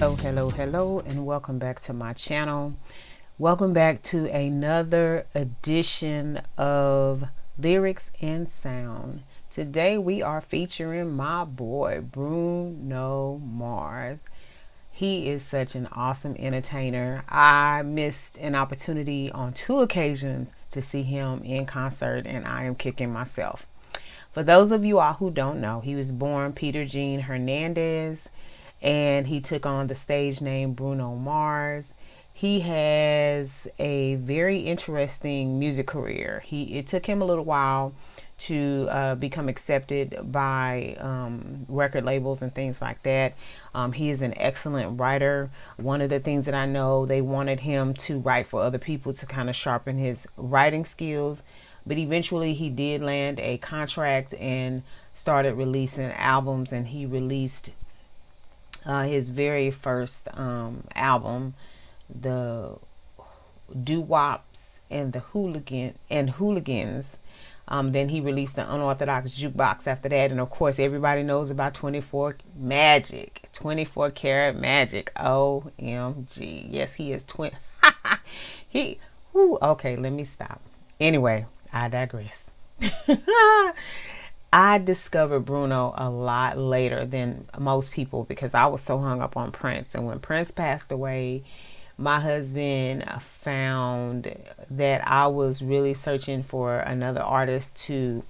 Hello, and welcome back to my channel. Welcome back to another edition of Lyrics and Sound. Today we are featuring my boy Bruno Mars. He is such an awesome entertainer. I missed an opportunity on 2 occasions to see him in concert, and I am kicking myself. For those of you all who don't know, he was born Peter Gene Hernandez, and he took on the stage name Bruno Mars. He has a very interesting music career. It took him a little while to become accepted by record labels and things like that. He is an excellent writer. One of the things that I know, they wanted him to write for other people to kind of sharpen his writing skills. But eventually he did land a contract and started releasing albums, and he released his very first album, the Doo-wops and the Hooligans. Then he released the Unorthodox Jukebox after that, and of course everybody knows about 24 karat magic. OMG. Yes, he is okay, let me stop. Anyway, I digress. I discovered Bruno a lot later than most people because I was so hung up on Prince. And when Prince passed away, my husband found that I was really searching for another artist to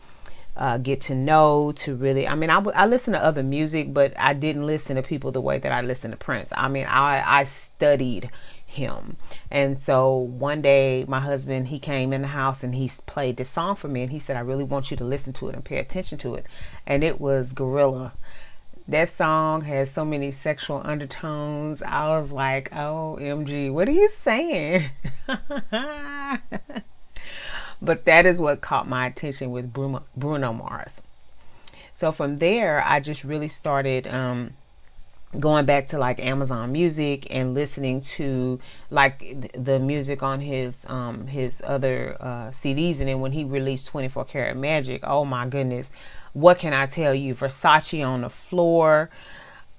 get to know, to really, I listen to other music, but I didn't listen to people the way that I listened to Prince. I studied him. And so one day my husband, he came in the house and he played this song for me, and he said, I really want you to listen to it and pay attention to it. And it was Gorilla. That song has so many sexual undertones. I was like, OMG, what are you saying? But that is what caught my attention with Bruno Mars. So from there, I just really started going back to like Amazon Music and listening to like the music on his other CDs. And then when he released 24 Karat Magic, oh my goodness, what can I tell you? Versace on the Floor,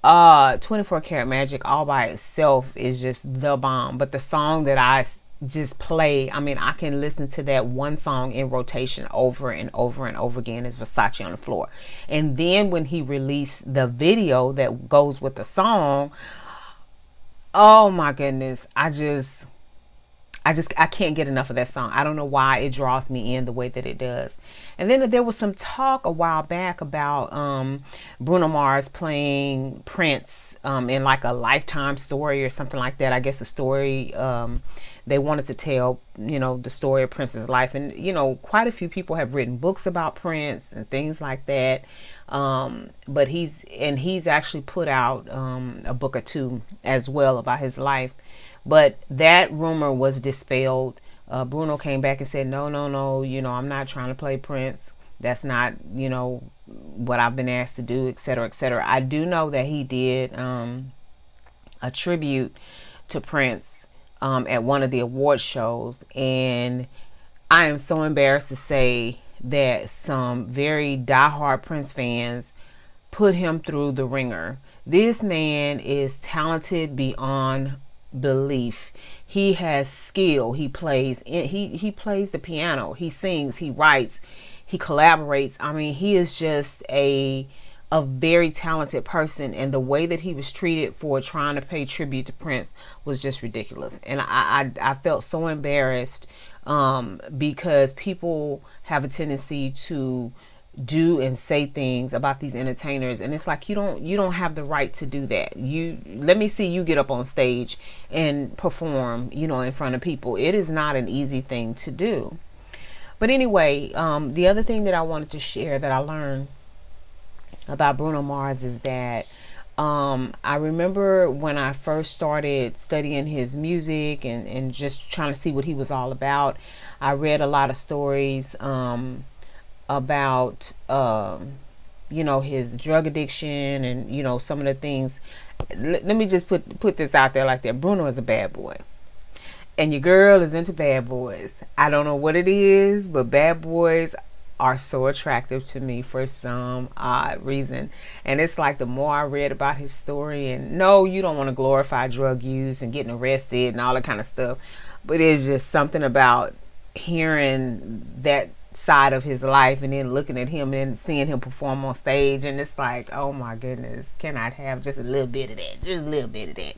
24 Karat Magic all by itself is just the bomb. But the song that I just play, I can listen to that one song in rotation over and over and over again, is Versace on the Floor. And then when he released the video that goes with the song, oh my goodness, I can't get enough of that song. I don't know why it draws me in the way that it does. And then there was some talk a while back about Bruno Mars playing Prince in like a Lifetime story or something like that. I guess the story, they wanted to tell, the story of Prince's life. And, quite a few people have written books about Prince and things like that. But he's actually put out a book or 2 as well about his life. But that rumor was dispelled. Bruno came back and said, no, I'm not trying to play Prince. That's not, what I've been asked to do, etc., etc. I do know that he did a tribute to Prince at one of the award shows. And I am so embarrassed to say that some very diehard Prince fans put him through the ringer. This man is talented beyond belief. He has skill. He plays the piano, he sings, he writes, he collaborates. He is just a very talented person, and the way that he was treated for trying to pay tribute to Prince was just ridiculous. And I felt so embarrassed because people have a tendency to do and say things about these entertainers, and it's like you don't have the right to do that. Let me see you get up on stage and perform, in front of people. It is not an easy thing to do. But anyway, the other thing that I wanted to share that I learned about Bruno Mars is that I remember when I first started studying his music and just trying to see what he was all about, I read a lot of stories about his drug addiction and some of the things. Let me just put this out there like that. Bruno is a bad boy, and your girl is into bad boys. I don't know what it is, but bad boys are so attractive to me for some odd reason. And it's like the more I read about his story, and no, you don't want to glorify drug use and getting arrested and all that kind of stuff, but it's just something about hearing that side of his life and then looking at him and seeing him perform on stage, and it's like, oh my goodness, can I have just a little bit of that, just a little bit of that.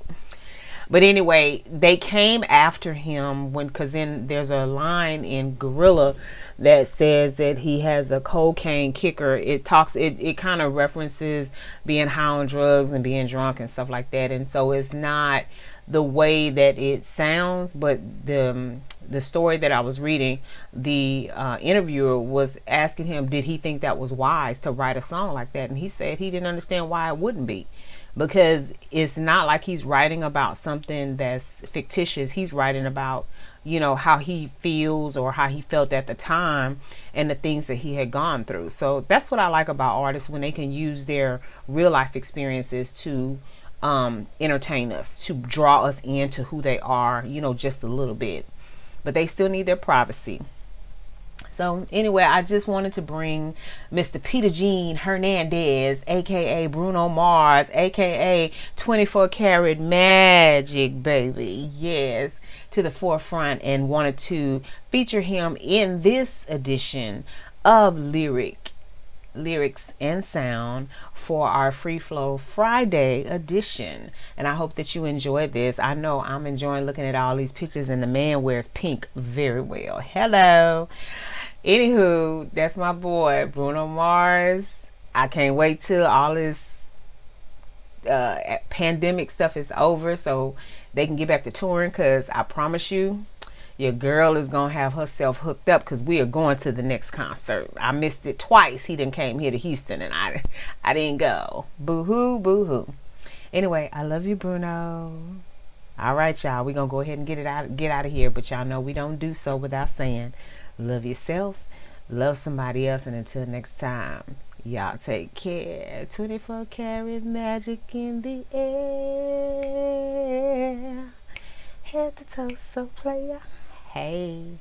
But anyway, they came after him when, because then there's a line in Gorilla that says that he has a cocaine kicker. It kind of references being high on drugs and being drunk and stuff like that. And so it's not the way that it sounds, but the story that I was reading, the interviewer was asking him, did he think that was wise to write a song like that? And he said he didn't understand why it wouldn't be, because it's not like he's writing about something that's fictitious. He's writing about, how he feels or how he felt at the time and the things that he had gone through. So that's what I like about artists, when they can use their real life experiences to entertain us, to draw us into who they are, just a little bit. But they still need their privacy. So anyway, I just wanted to bring Mr. Peter Gene Hernandez, aka Bruno Mars, aka 24 Karat Magic, baby, yes, to the forefront, and wanted to feature him in this edition of Lyrics and Sound for our Free Flow Friday edition. And I hope that you enjoyed this. I know I'm enjoying looking at all these pictures, and the man wears pink very well. Hello. Anywho, that's my boy Bruno Mars. I can't wait till all this pandemic stuff is over so they can get back to touring, because I promise you, your girl is gonna have herself hooked up, because we are going to the next concert. I missed it twice. He done came here to Houston and I didn't go. Boo-hoo, boo-hoo. Anyway, I love you, Bruno. All right, y'all, we gonna go ahead and get out of here, but y'all know we don't do so without saying, love yourself, love somebody else, and until next time, y'all take care. 24 karat magic in the air, head to toe, so player. Hey.